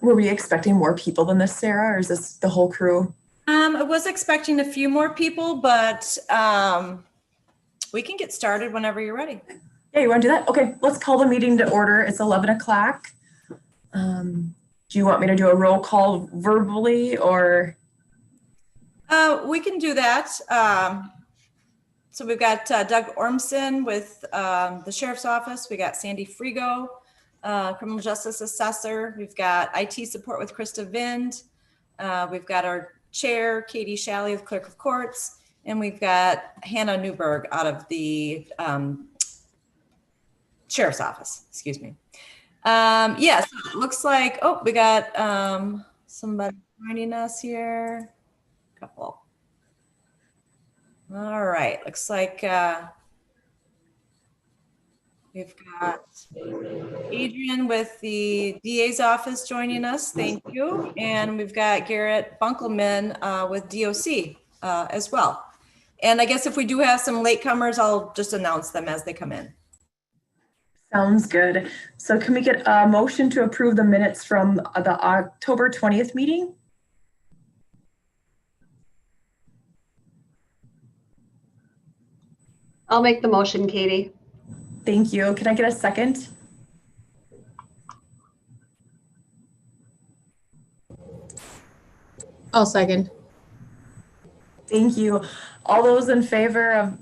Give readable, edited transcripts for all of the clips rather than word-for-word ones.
Were we expecting more people than this, Sarah, or is this the whole crew? I was expecting a few more people, but we can get started whenever you're ready. Yeah, you want to do that? Okay, let's call the meeting to order. It's 11 o'clock. Do you want me to do a roll call verbally or? We can do that. So we've got Doug Ormson with the Sheriff's Office. We got Sandy Frigo, Criminal Justice Assessor. We've got IT support with Krista Vind. We've got our Chair, Katie Shalley, the Clerk of Courts. And we've got Hannah Newberg out of the Sheriff's Office, excuse me. Yes, it looks like, oh, we got somebody joining us here. Couple. All right, looks like we've got Adrian with the DA's office joining us. Thank you. And we've got Garrett Bunkelman with DOC as well. And I guess if we do have some latecomers, I'll just announce them as they come in. Sounds good. So can we get a motion to approve the minutes from the October 20th meeting? I'll make the motion, Katie. Thank you. Can I get a second? I'll second. Thank you. All those in favor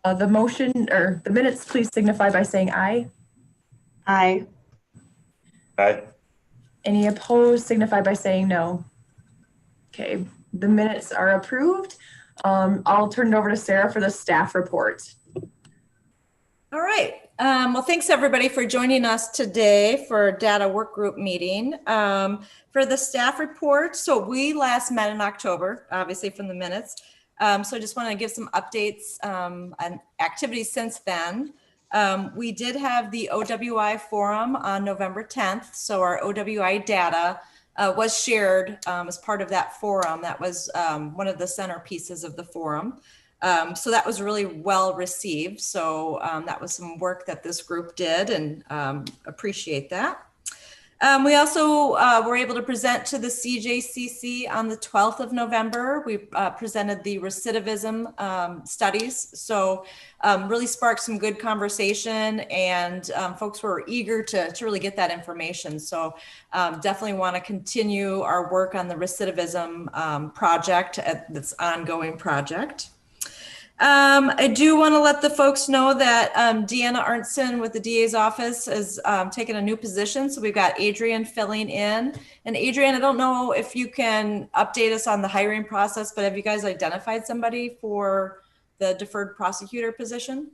of the motion or the minutes, please signify by saying aye. Aye. Aye. Any opposed, signify by saying no. Okay, the minutes are approved. I'll turn it over to Sarah for the staff report. All right. Well, thanks everybody for joining us today for data work group meeting. For the staff report, so we last met in October, obviously from the minutes. So I just want to give some updates on activities since then. We did have the OWI forum on November 10th. So our OWI data was shared as part of that forum. That was one of the centerpieces of the forum. So that was really well received. So that was some work that this group did and appreciate that. We also were able to present to the CJCC on the 12th of November. We presented the recidivism studies. So really sparked some good conversation and folks were eager to really get that information. So definitely want to continue our work on the recidivism project, this ongoing project. I do want to let the folks know that Deanna Arntzen with the DA's office has taken a new position. So we've got Adrian filling in. And Adrian, I don't know if you can update us on the hiring process, but have you guys identified somebody for the deferred prosecutor position?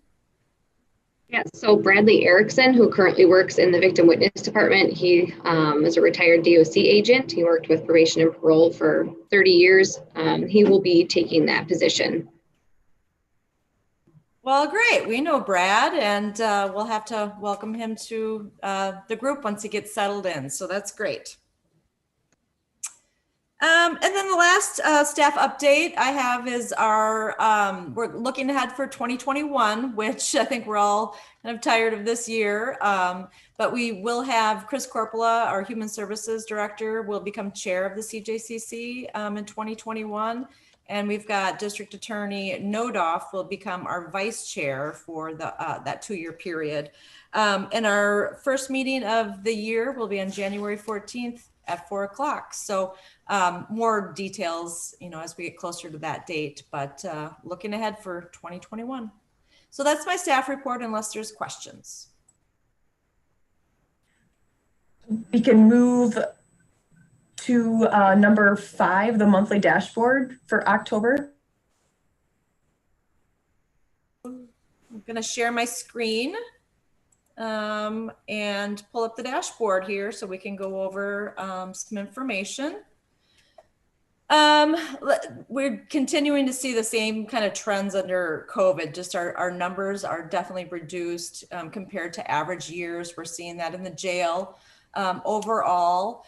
Yeah, so Bradley Erickson, who currently works in the Victim Witness Department, he is a retired DOC agent. He worked with probation and parole for 30 years. He will be taking that position. Well, great. We know Brad, and we'll have to welcome him to the group once he gets settled in. So that's great. And then the last staff update I have is our, we're looking ahead for 2021, which I think we're all kind of tired of this year. But we will have Chris Corpola, our Human Services Director, will become chair of the CJCC in 2021. And we've got District Attorney Nodoff will become our vice chair for the that 2-year period. And our first meeting of the year will be on January 14th at 4 o'clock. So more details, as we get closer to that date, but looking ahead for 2021. So that's my staff report unless there's questions. We can move to number 5, the monthly dashboard for October. I'm going to share my screen and pull up the dashboard here so we can go over some information. We're continuing to see the same kind of trends under COVID. Just our numbers are definitely reduced compared to average years. We're seeing that in the jail overall.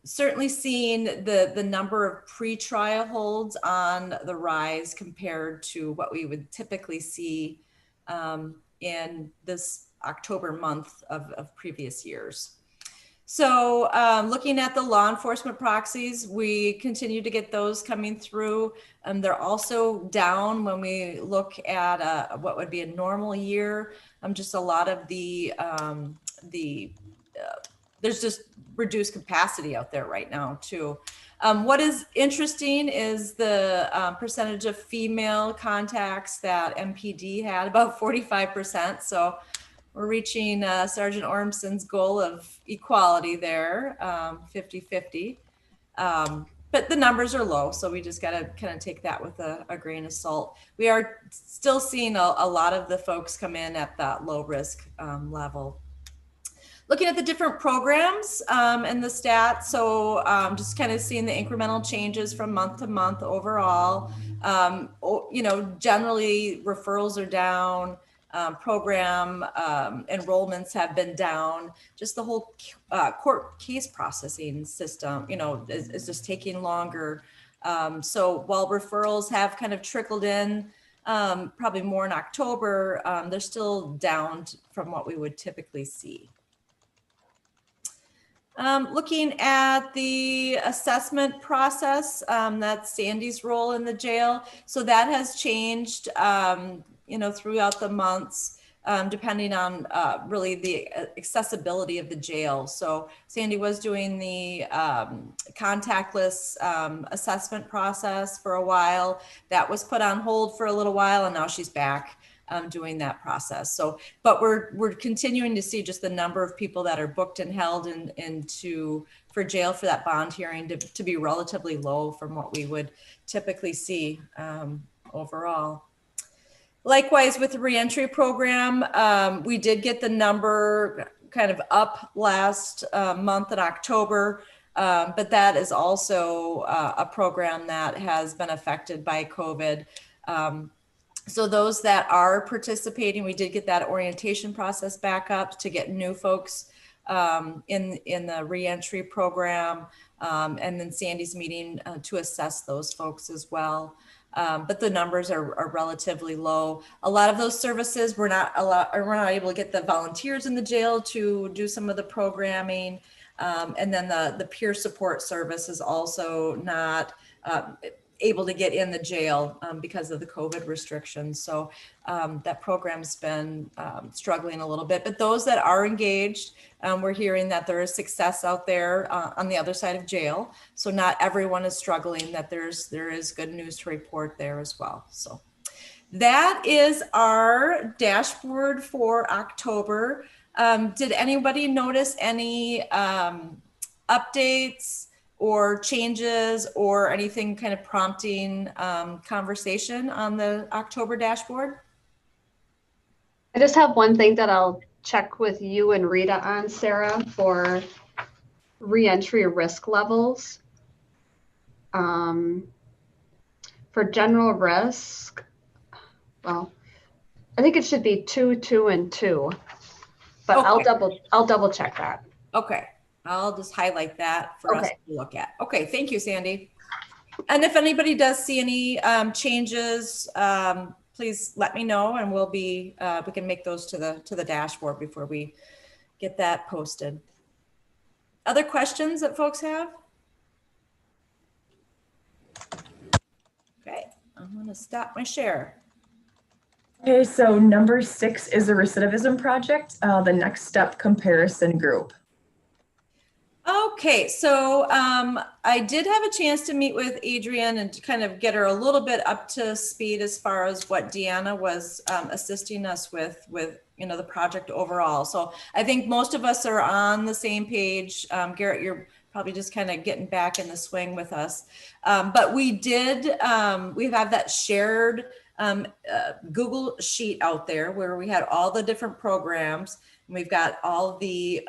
Certainly seeing the number of pre-trial holds on the rise compared to what we would typically see in this October month of previous years. So looking at the law enforcement proxies, we continue to get those coming through. They're also down when we look at what would be a normal year. Just a lot of there's just reduced capacity out there right now too. What is interesting is the percentage of female contacts that MPD had, about 45%. So we're reaching Sergeant Ormson's goal of equality there, 50-50. But the numbers are low, so we just got to kind of take that with a grain of salt. We are still seeing a lot of the folks come in at that low risk level. Looking at the different programs and the stats, so just kind of seeing the incremental changes from month to month overall. Generally referrals are down. Program enrollments have been down. Just the whole court case processing system, is just taking longer. So while referrals have kind of trickled in, probably more in October, they're still down from what we would typically see. Looking at the assessment process, that's Sandy's role in the jail. So that has changed, throughout the months, depending on really the accessibility of the jail. So Sandy was doing the contactless assessment process for a while. That was put on hold for a little while, and now she's back doing that process. So, but we're continuing to see just the number of people that are booked and held for jail for that bond hearing to be relatively low from what we would typically see overall. Likewise, with the reentry program, we did get the number kind of up last month in October, but that is also a program that has been affected by COVID. So those that are participating, we did get that orientation process back up to get new folks in the reentry program, and then Sandy's meeting to assess those folks as well. But the numbers are relatively low. A lot of those services we're not able to get the volunteers in the jail to do some of the programming, and then the peer support service is also not able to get in the jail because of the COVID restrictions. So that program's been struggling a little bit, but those that are engaged, we're hearing that there is success out there on the other side of jail. So not everyone is struggling, that there is good news to report there as well. So that is our dashboard for October. Did anybody notice any updates or changes or anything kind of prompting conversation on the October dashboard? I just have one thing that I'll check with you and Rita on, Sarah, for reentry risk levels. For general risk, well, I think it should be 2, 2, and 2, but okay. I'll double check that. Okay. I'll just highlight that for us to look at. Okay, thank you, Sandy. And if anybody does see any changes, please let me know, and we can make those to the dashboard before we get that posted. Other questions that folks have? Okay, I'm going to stop my share. Okay, so number 6 is a recidivism project, the next step comparison group. Okay, so I did have a chance to meet with Adrienne and to kind of get her a little bit up to speed as far as what Deanna was assisting us with the project overall. So I think most of us are on the same page. Garrett, you're probably just kind of getting back in the swing with us. But we have that shared Google sheet out there where we had all the different programs, and we've got all the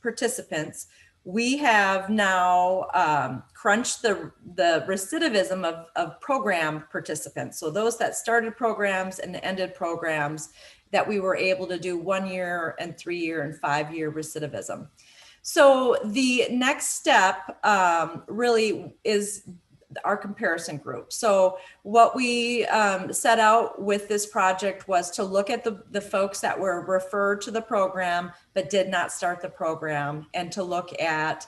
participants. We have now crunched the recidivism of program participants. So those that started programs and ended programs that we were able to do 1 year and 3 year and 5 year recidivism. So the next step really is our comparison group. So what we set out with this project was to look at the folks that were referred to the program but did not start the program, and to look at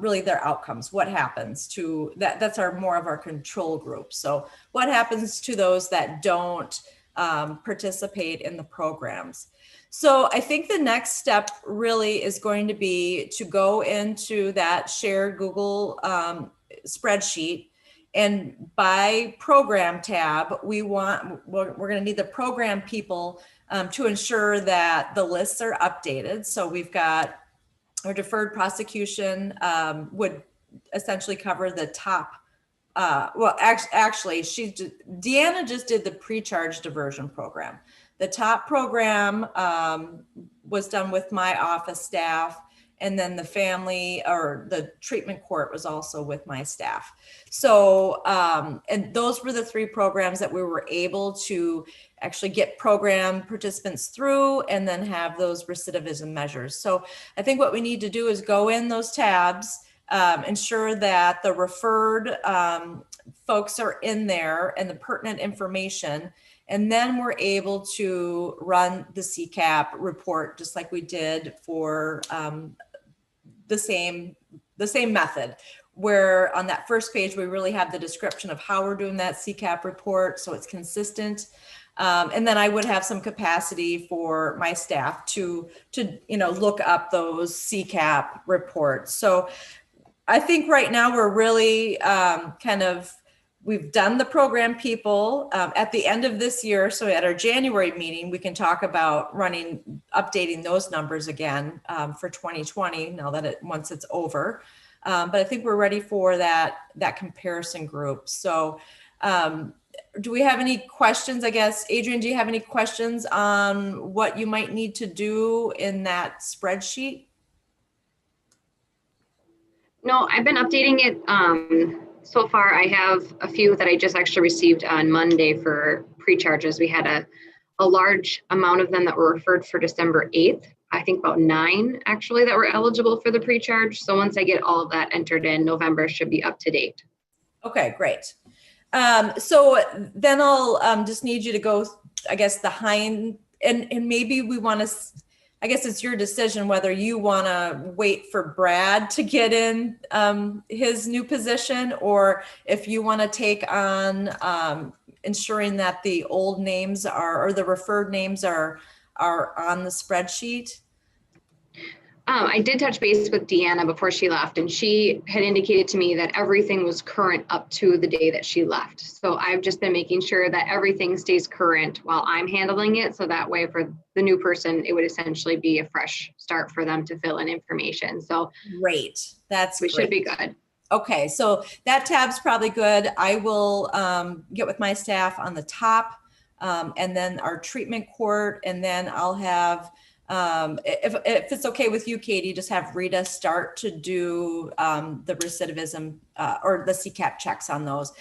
really their outcomes. What happens to that? That's more of our control group. So what happens to those that don't participate in the programs? So I think the next step really is going to be to go into that shared Google spreadsheet, and by program tab, we're going to need the program people to ensure that the lists are updated. So we've got our deferred prosecution would essentially cover the top. Well, actually, Deanna just did the pre-charge diversion program. The top program was done with my office staff, and then the family or the treatment court was also with my staff. So, and those were the 3 programs that we were able to actually get program participants through and then have those recidivism measures. So I think what we need to do is go in those tabs, ensure that the referred folks are in there and the pertinent information, and then we're able to run the CCAP report just like we did for the same method, where on that first page, we really have the description of how we're doing that CCAP report, so it's consistent. And then I would have some capacity for my staff to look up those CCAP reports. So I think right now we're really we've done the program people at the end of this year. So at our January meeting, we can talk about updating those numbers again for 2020 now that once it's over. But I think we're ready for that comparison group. So do we have any questions? I guess, Adrian, do you have any questions on what you might need to do in that spreadsheet? No, I've been updating it. So far, I have a few that I just actually received on Monday for pre-charges. We had a large amount of them that were referred for December 8th. I think about 9 actually that were eligible for the pre-charge. So once I get all of that entered in, November should be up to date. Okay, great. So then I'll just need you to go, I guess, and maybe we want to, I guess it's your decision whether you want to wait for Brad to get in his new position, or if you want to take on ensuring that the old names or the referred names are on the spreadsheet. I did touch base with Deanna before she left, and she had indicated to me that everything was current up to the day that she left. So I've just been making sure that everything stays current while I'm handling it. So that way for the new person, it would essentially be a fresh start for them to fill in information. So great. We should be good. Okay, so that tab's probably good. I will get with my staff on the top and then our treatment court, and then I'll have, if it's okay with you, Katie, just have Rita start to do the recidivism or the CCAP checks on those.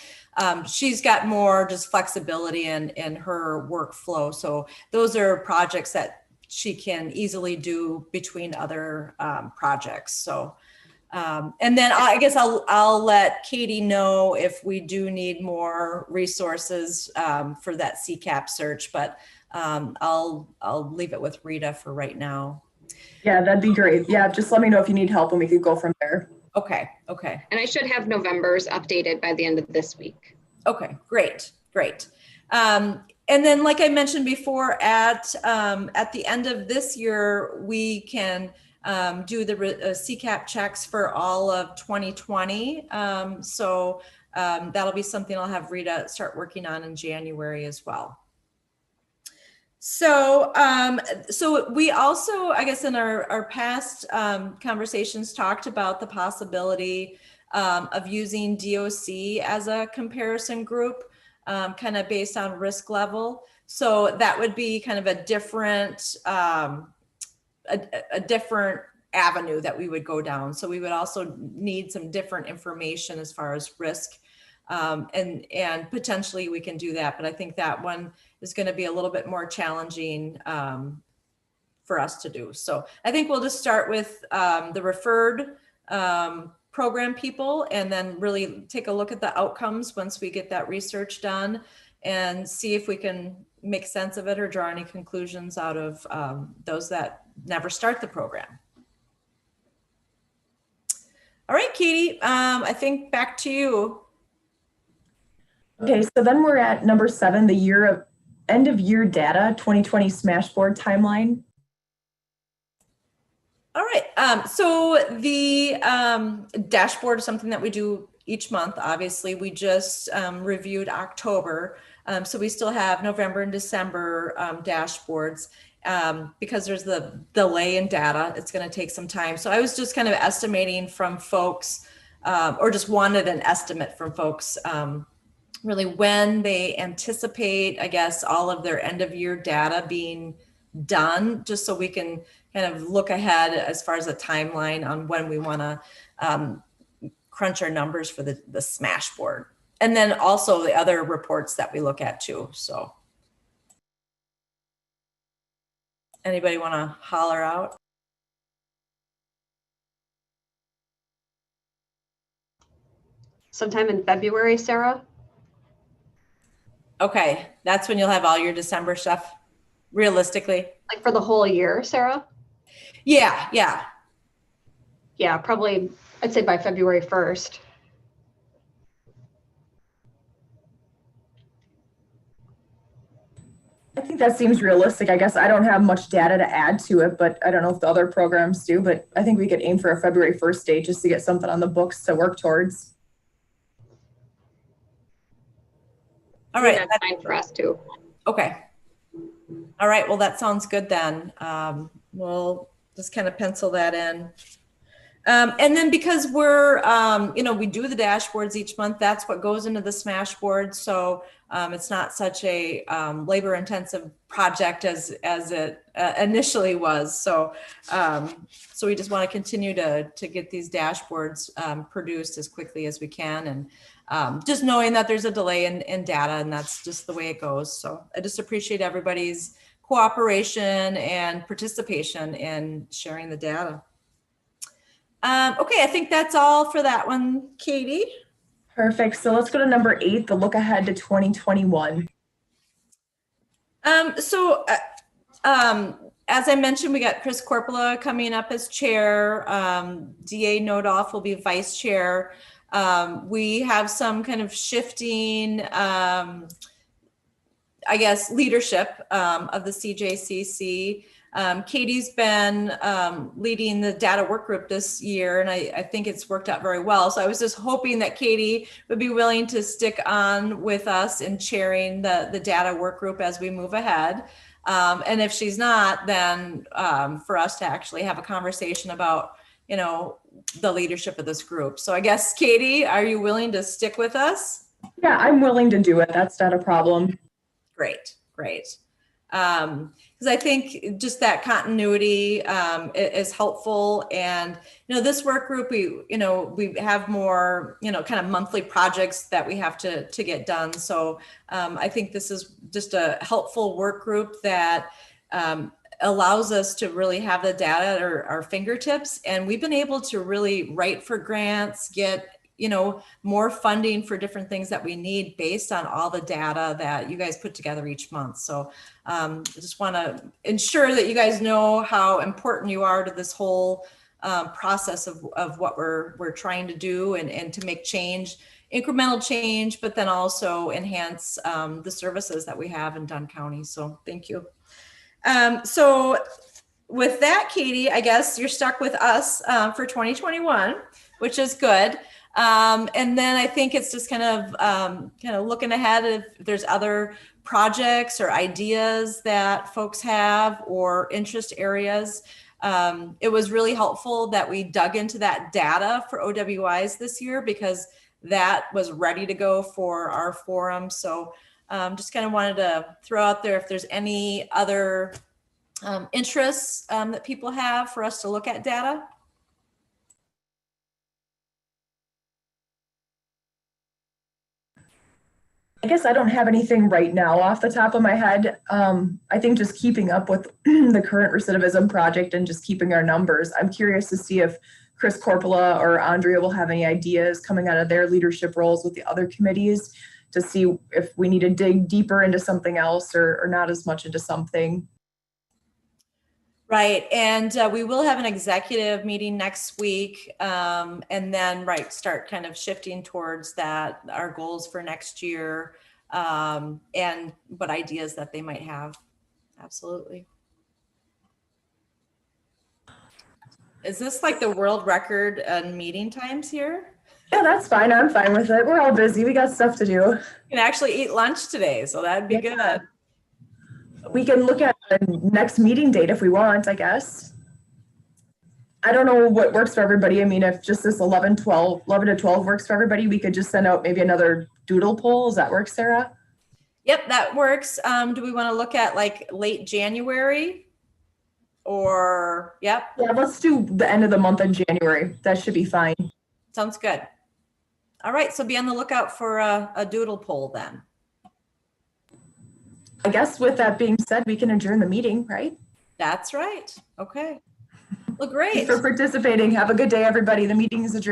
She's got more just flexibility in her workflow. So those are projects that she can easily do between other projects. So, and then I guess I'll let Katie know if we do need more resources for that CCAP search, but I'll leave it with Rita for right now. Yeah, that'd be great. Yeah, just let me know if you need help and we could go from there. Okay. And I should have November's updated by the end of this week. Okay, great. And then, like I mentioned before, at the end of this year, we can do the CCAP checks for all of 2020. So that'll be something I'll have Rita start working on in January as well. So, so we also, I guess, in our past conversations talked about the possibility of using DOC as a comparison group, kind of based on risk level. So that would be kind of a different avenue that we would go down. So we would also need some different information as far as risk. And potentially we can do that, but I think that one is going to be a little bit more challenging for us to do. So I think we'll just start with the referred program people and then really take a look at the outcomes once we get that research done and see if we can make sense of it or draw any conclusions out of those that never start the program. All right, Katie, I think back to you. Okay, so then we're at number 7, the end of year data 2020 Smashboard timeline. All right, so the dashboard is something that we do each month. Obviously, we just reviewed October, so we still have November and December dashboards. Because there's the delay in data, it's going to take some time. So I was just kind of estimating from folks, or just wanted an estimate from folks, really when they anticipate, I guess, all of their end of year data being done, just so we can kind of look ahead as far as a timeline on when we want to crunch our numbers for the Smashboard. And then also the other reports that we look at too, so. Anybody want to holler out? Sometime in February, Sarah? Okay, that's when you'll have all your December stuff, realistically. Like for the whole year, Sarah? Yeah, yeah. Yeah, probably, I'd say by February 1st. I think that seems realistic. I guess I don't have much data to add to it, but I don't know if the other programs do, but I think we could aim for a February 1st date just to get something on the books to work towards. All right. That's fine for us too. Okay. All right. Well, that sounds good then. We'll just kind of pencil that in. And then because we're, we do the dashboards each month, that's what goes into the Smashboard. So it's not such a labor intensive project as it initially was. So we just want to continue to get these dashboards produced as quickly as we can. And just knowing that there's a delay in data, and that's just the way it goes. So I just appreciate everybody's cooperation and participation in sharing the data. Okay, I think that's all for that one, Katie. Perfect. So let's go to number 8, the look ahead to 2021. As I mentioned, we got Chris Corpola coming up as chair. DA Nodoff will be vice chair. We have some kind of shifting, I guess, leadership of the CJCC. Katie's been leading the data work group this year, and I think it's worked out very well. So I was just hoping that Katie would be willing to stick on with us in chairing the data work group as we move ahead. And if she's not, then for us to actually have a conversation about, the leadership of this group. So I guess, Katie, are you willing to stick with us? Yeah, I'm willing to do it. That's not a problem. Great. Because I think just that continuity is helpful. And, this work group, we have more, kind of monthly projects that we have to get done. So I think this is just a helpful work group that allows us to really have the data at our fingertips. And we've been able to really write for grants, get more funding for different things that we need based on all the data that you guys put together each month. So I just want to ensure that you guys know how important you are to this whole process of what we're trying to do and to make change, incremental change, but then also enhance the services that we have in Dunn County. So thank you. So with that, Katie, I guess you're stuck with us for 2021, which is good. And then I think it's just kind of looking ahead if there's other projects or ideas that folks have or interest areas. It was really helpful that we dug into that data for OWIs this year because that was ready to go for our forum. So just kind of wanted to throw out there if there's any other interests that people have for us to look at data. I guess I don't have anything right now off the top of my head. I think just keeping up with the current recidivism project and just keeping our numbers. I'm curious to see if Chris Corpola or Andrea will have any ideas coming out of their leadership roles with the other committees to see if we need to dig deeper into something else or not as much into something. Right, and we will have an executive meeting next week, and then start kind of shifting towards that, our goals for next year, and what ideas that they might have. Absolutely. Is this like the world record in meeting times here? Yeah, that's fine. I'm fine with it. We're all busy. We got stuff to do. You can actually eat lunch today, so that'd be Yeah. good. We can look at the next meeting date if we want, I guess. I don't know what works for everybody. I mean, if just this 11 to 12 works for everybody, we could just send out maybe another doodle poll. Does that work, Sarah? Yep, that works. Do we want to look at like late January? Or, yep, Yeah, let's do the end of the month in January. That should be fine. sounds good. All right, so be on the lookout for a doodle poll then. I guess with that being said, we can adjourn the meeting, right? That's right. Okay. Well, Thanks great. for participating. Have a good day, everybody. The meeting is adjourned.